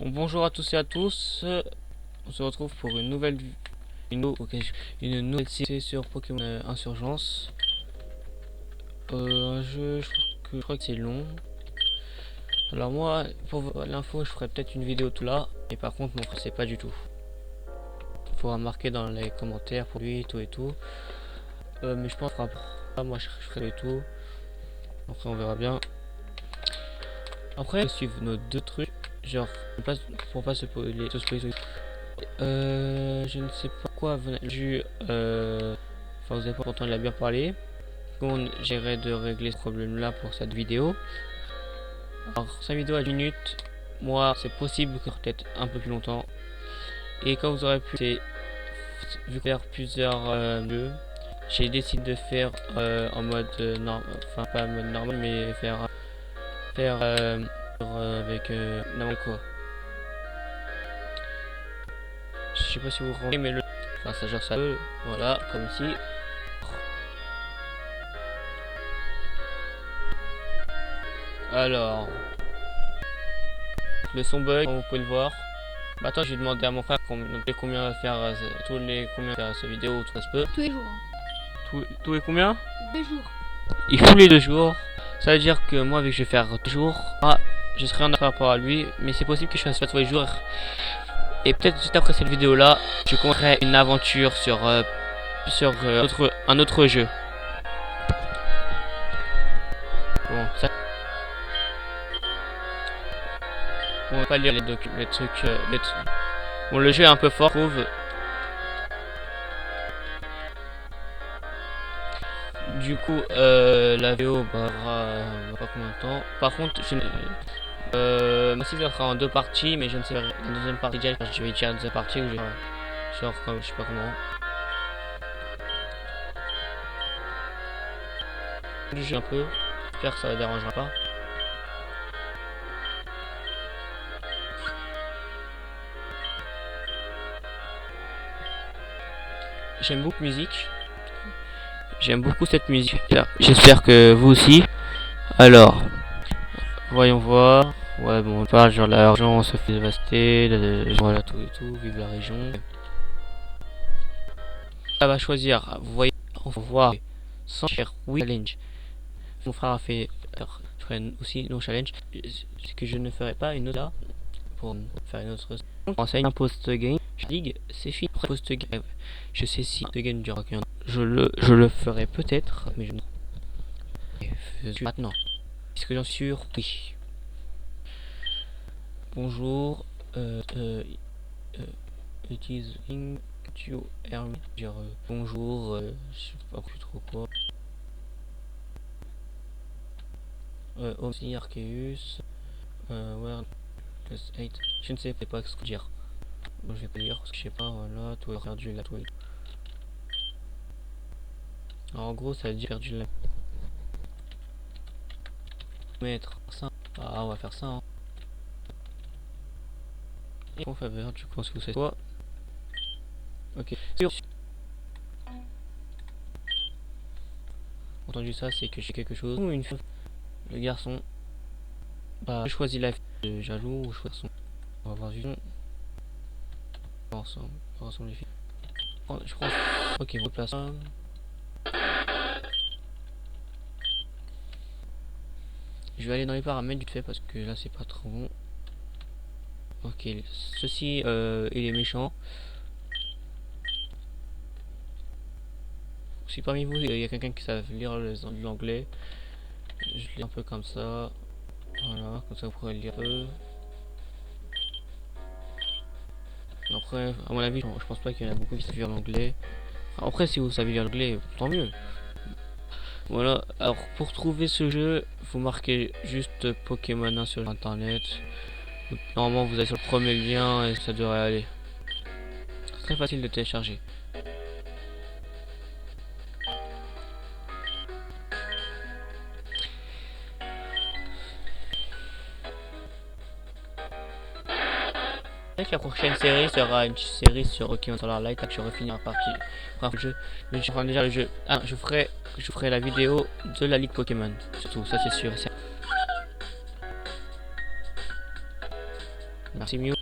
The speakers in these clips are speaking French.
Bon, bonjour à tous et à tous. On se retrouve pour une nouvelle une nouvelle série sur Pokémon Insurgence. Un jeu, je crois que c'est long. Alors moi, pour l'info, je ferai peut-être une vidéo tout là. Et par contre, mon frère, c'est pas du tout. Il faudra marquer dans les commentaires pour lui, tout et tout. Mais je pense pas. Moi, je ferai tout. Après, on verra bien. Après, suivre nos deux trucs. Genre, pour pas se spoiler. Je ne sais pas quoi vous avez enfin vous avez pas entendu la bien parler. Bon, j'essaierai de régler ce problème là pour cette vidéo. Alors cette vidéo à 10 minutes. Moi c'est possible que peut-être un peu plus longtemps. Et quand vous aurez pu, c'est vu faire plusieurs jeux, j'ai décidé de faire en mode normal, enfin pas en mode normal mais faire avec n'importe quoi. Je sais pas si vous rendez mais enfin ça genre ça voilà comme ici. Alors le son bug comme vous pouvez le voir. Bah attends, je vais demander à mon frère combien va faire combien faire cette vidéo, tout ça se peut. Tous les jours. Tous les combien? 2 jours. Il faut les 2 jours. Ça veut dire que moi, vu que je vais faire 2 jours, je serai en affaire par rapport à lui, mais c'est possible que je fasse pas tous les jours. Et peut-être juste après cette vidéo là, je commencerai une aventure sur un autre jeu. Bon, ça. On va pas lire les trucs. Bon, le jeu est un peu fort, je trouve. Du coup, la vidéo va pas combien de temps. Par contre, si ça sera en 2 parties, mais je ne sais pas la deuxième partie déjà, je vais dire la deuxième partie où genre comme je sais pas comment. Le jeu un peu, j'espère que ça ne dérangera pas. J'aime beaucoup musique. J'aime beaucoup cette musique. J'espère que vous aussi. Alors, voyons voir. Ouais, bon, on parle genre l'argent se fait dévaster, voilà tout et tout, vive la région. Ça va choisir, vous voyez, on va voir sans cher oui challenge. Mon frère a fait, je ferai aussi non challenge, c'est que je ne ferai pas une autre là pour faire une autre. On enseigne un post game, ligue, c'est fini. Post game, je sais si de game dure qu'un. Je le ferai peut-être, mais je ne. Maintenant, est-ce que j'en suis sûr? Oui. Bonjour, utilising to dire bonjour, je sais pas plus trop quoi. Aussi Arceus, where plus 8, je ne sais pas ce que dire. Bon, je vais pas dire parce que je sais pas, voilà, tout est perdu là, tout est. Alors, en gros, ça veut dire perdu là. Mettre ça, on va faire ça. Hein. Et en faveur, tu penses que c'est quoi? Ok. Entendu ça, c'est que j'ai quelque chose. Ou une fille. Le garçon. Bah, je choisis la fille de jaloux ou je choisis son. On va voir juste. Ensemble. Ensemble les filles. Je prends. Ok, replace. Je vais aller dans les paramètres vite fait parce que là c'est pas trop bon. Ok, ceci il est méchant. Si parmi vous il y a quelqu'un qui savent lire l'anglais, je lis un peu comme ça. Voilà, comme ça vous pourrez le lire un peu. Après, à mon avis, je pense pas qu'il y en a beaucoup qui savent lire l'anglais. Après, si vous savez lire l'anglais, tant mieux. Voilà, alors pour trouver ce jeu, vous marquez juste Pokémon 1 sur internet. Normalement, vous allez sur le premier lien et ça devrait aller. C'est très facile de télécharger. La prochaine série sera une série sur Pokémon Solar Light. Je vais finir la partie le jeu. Mais je prends déjà le jeu. Ah, je ferai la vidéo de la Ligue Pokémon. Surtout, ça c'est sûr. Merci Mew.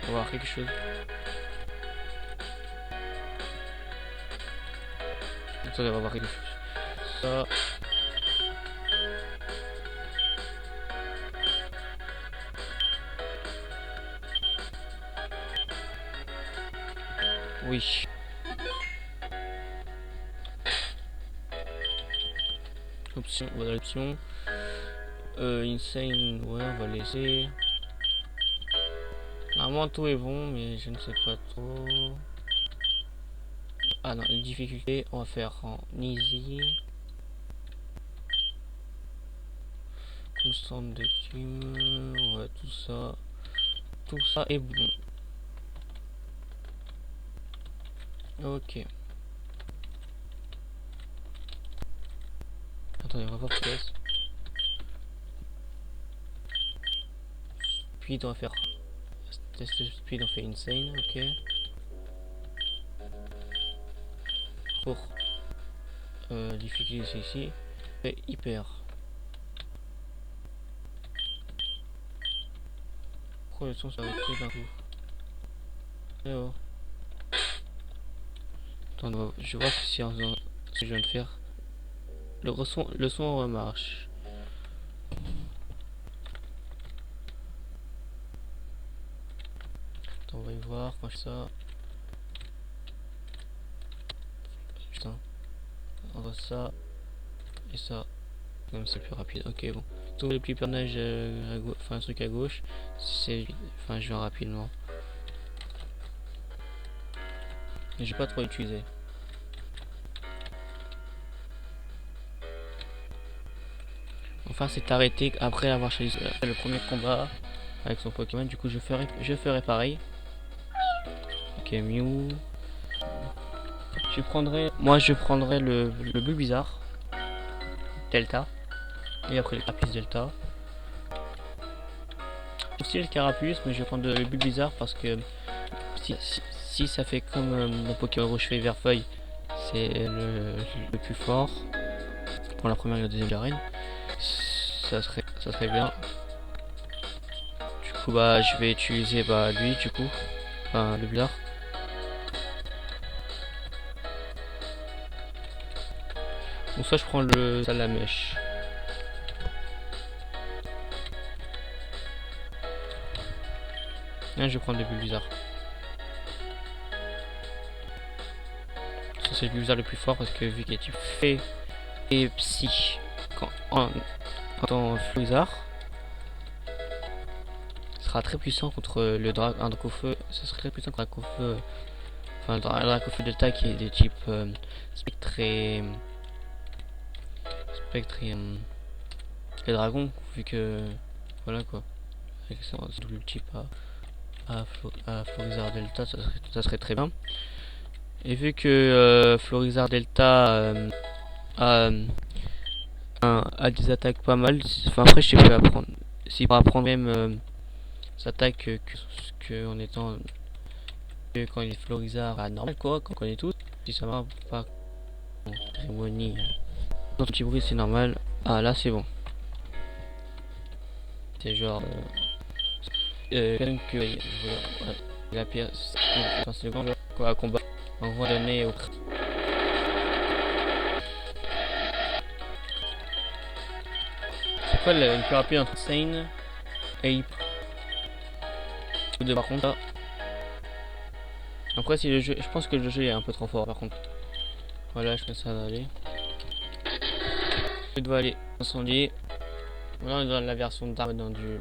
On va voir quelque chose. Attendez, on va voir quelque chose. Ça. Oui. Option, voilà l'option. Insane, ouais, on va laisser. Normalement tout est bon, mais je ne sais pas trop. Ah non, les difficultés, on va faire en easy. Constante de Kim, ouais, tout ça. Tout ça est bon. Ok. Attendez, on va voir PS. Speed, on va faire. Test de speed, on fait insane, ok. Pour difficulté ici, fait hyper. Pourquoi le son ça va être d'un coup? Eh oh. Attends, je vois si en faisant ce que je viens de faire, le son remarche. Attends, on va y voir quand je fais ça. Putain, entre ça et ça, comme c'est plus rapide. Ok, bon. Tout le petit personnage, enfin un truc à gauche, c'est, enfin je vais rapidement. J'ai pas trop utilisé. Enfin, c'est arrêté après avoir choisi le premier combat avec son Pokémon. Du coup, je ferai pareil. Ok, Mew. Moi, je prendrai le Bulbizarre Delta. Et après le Carapuce Delta. Aussi le Carapuce, mais je vais prendre le Bulbizarre parce que si ça fait comme mon Pokémon Rouge Feuille Vert Feuille, c'est le plus fort pour la première et la deuxième arène. Ça serait bien. Du coup, bah, je vais utiliser lui, du coup, enfin le Bulbizarre. Bon, soit je prends le Salamèche. Je vais prendre le Bulbizarre. C'est le Bulbizarre le plus fort parce que vu qu'il est type Fée et Psy en tant Bulbizarre, sera très puissant contre le Dracofeu. Ce serait très puissant contre le Dracofeu. Enfin, le Dracofeu Delta qui est de type Spectre et les dragons, vu que voilà quoi. Avec son double type à Florizard Delta, ça serait très bien. Et vu que Florizard Delta a des attaques pas mal, enfin après je sais pas apprendre. S'il peut apprendre même s'attaque que en étant quand il est Florizard à normal quoi, quand on connaît tout. Si ça va pas, cérémonie. Dans petit bruit c'est normal. Ah là c'est bon. C'est genre que la pièce c'est le grand quoi à combat. On va donner au c'est quoi une thérapie entre Sane et Hyper de par contre là. Après si le jeu, je pense que le jeu est un peu trop fort par contre. Voilà, je pense que ça va aller. Je dois aller incendier. Voilà, on est dans la version dark, dans du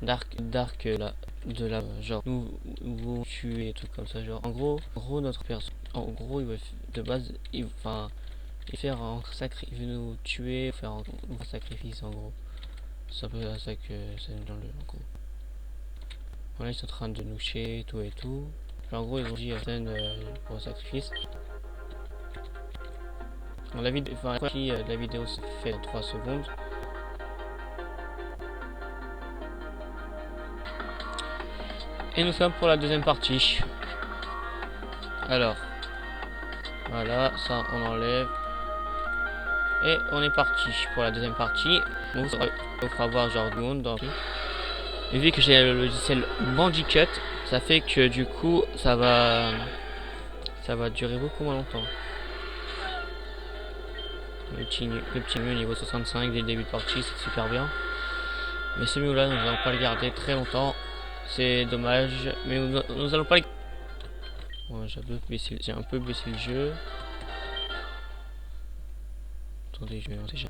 dark là, de la genre nous tuer et tout comme ça, genre en gros notre personne, en gros il va de base il faire un sacrifice, il veut nous tuer, faire un sacrifice en gros. C'est un peu ça que c'est dans le en gros. Voilà, ils sont en train de nous tuer tout et tout. Genre, en gros ils ont dit pour un sacrifice. Dans la vidéo, enfin la vidéo se fait en 3 secondes. Et nous sommes pour la deuxième partie. Alors, Voilà, ça on enlève. Et on est parti pour la deuxième partie. On vous fera voir genre du monde dans... Et vu que j'ai le logiciel Bandicut, ça fait que du coup ça va durer beaucoup moins longtemps. Le petit menu niveau 65 dès le début de partie, c'est super bien. Mais ce menu là, nous n'allons pas le garder très longtemps. C'est dommage, mais nous allons pas le... Bon, j'ai un peu baissé le jeu. Attendez, je vais lancer.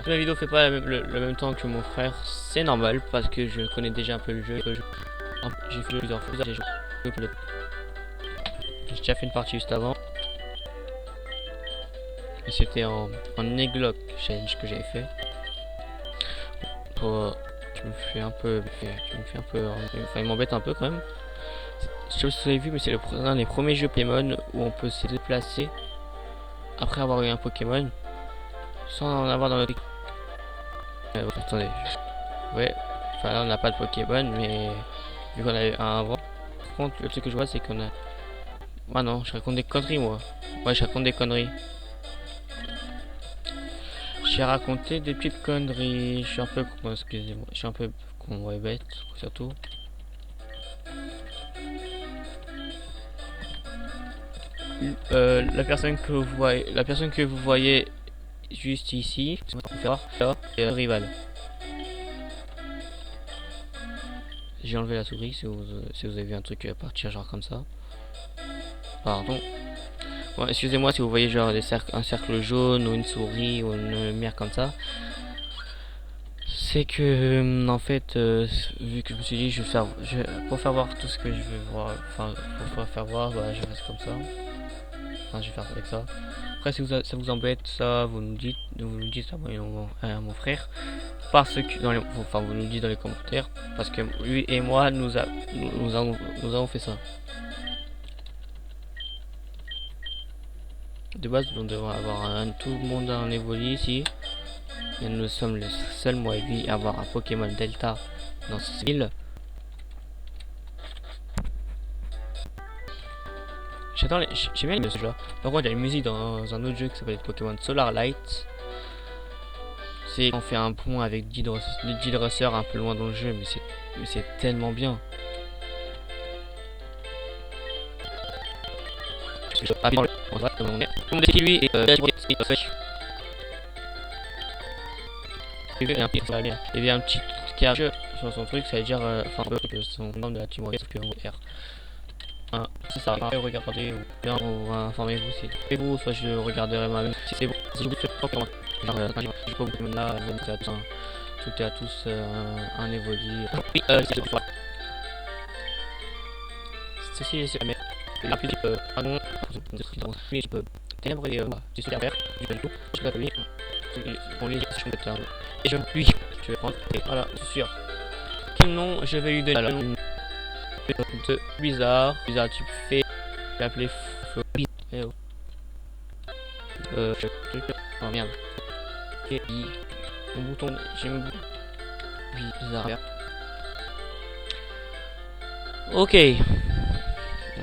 La vidéo fait pas le même temps que mon frère, c'est normal parce que je connais déjà un peu le jeu. J'ai fait plusieurs fois, j'ai déjà fait une partie juste avant. Et c'était en Eglock challenge que j'avais fait. Tu me fais un peu, enfin il m'embête un peu quand même. Je sais pas si vous avez vu, mais c'est un des premiers jeux Pokémon où on peut se déplacer après avoir eu un Pokémon sans en avoir dans notre... attendez, ouais, enfin là on n'a pas de Pokémon, mais vu qu'on a eu un avant. Par contre, le truc que je vois, c'est qu'on a... Ah non, je raconte des conneries moi. Ouais, je raconte des conneries. J'ai raconté des petites conneries. Je suis un peu con, excusez-moi. Je suis un peu con, ouais, bête, surtout. La personne que vous voyez juste ici, c'est le rival. J'ai enlevé la souris si vous avez vu un truc partir genre comme ça. Pardon. Bon, excusez-moi si vous voyez genre un cercle jaune ou une souris ou une lumière comme ça. C'est que en fait, vu que je me suis dit pour faire voir tout ce que je veux voir, enfin pour faire voir, bah, je reste comme ça. Enfin, je vais faire avec ça. Après, si ça vous embête, ça vous nous dites à mon frère, parce que vous nous dites dans les commentaires, parce que lui et moi nous avons fait ça. De base, nous devons avoir tout le monde en évolu ici. Et nous sommes les seuls, moi et lui, à avoir un Pokémon Delta dans cette ville. J'aime bien ce jeu. Par contre, il y a une musique dans un autre jeu qui s'appelle Pokémon Solar Light. C'est on fait un pont avec 10 dresseurs un peu loin dans le jeu, mais c'est tellement bien. Lui et il y a un petit carré sur son truc, ça veut dire son nom de la team sauf que R. C'est ça, regardez ou bien informez-vous si vous, soit je regarderai moi-même si c'est bon. Si je vous fais pas comment genre je peux vous là, tout est à tous un évolu. Oui, ceci c'est mais la plus pardon, je peux ténèbres et du super vert, du bel coup, je l'ai appelé on lit sur le terme. Et je vais prendre et voilà, c'est sûr. Quel nom je vais lui donner alors de bizarre, tu fais l'appeler oh. Oh merde. Et mon bouton, j'ai mon bouton bizarre. Ok.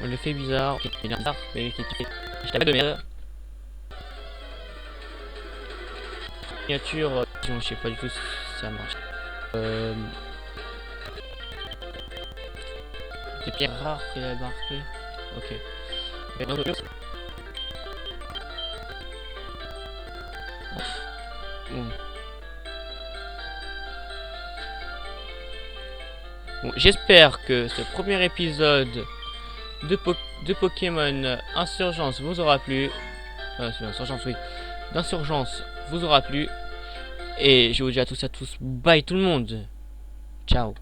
On le fait bizarre. Ok, c'est bizarre, mais qui fait. Je t'avais de merde. Miniature, je sais pas du tout si ça marche. Des pierres rares qu'il a marqué. Ok. Et non, bon, j'espère que ce premier épisode de Pokémon Insurgence vous aura plu. C'est Insurgence, oui. D'Insurgence vous aura plu. Et je vous dis à tous, bye tout le monde. Ciao.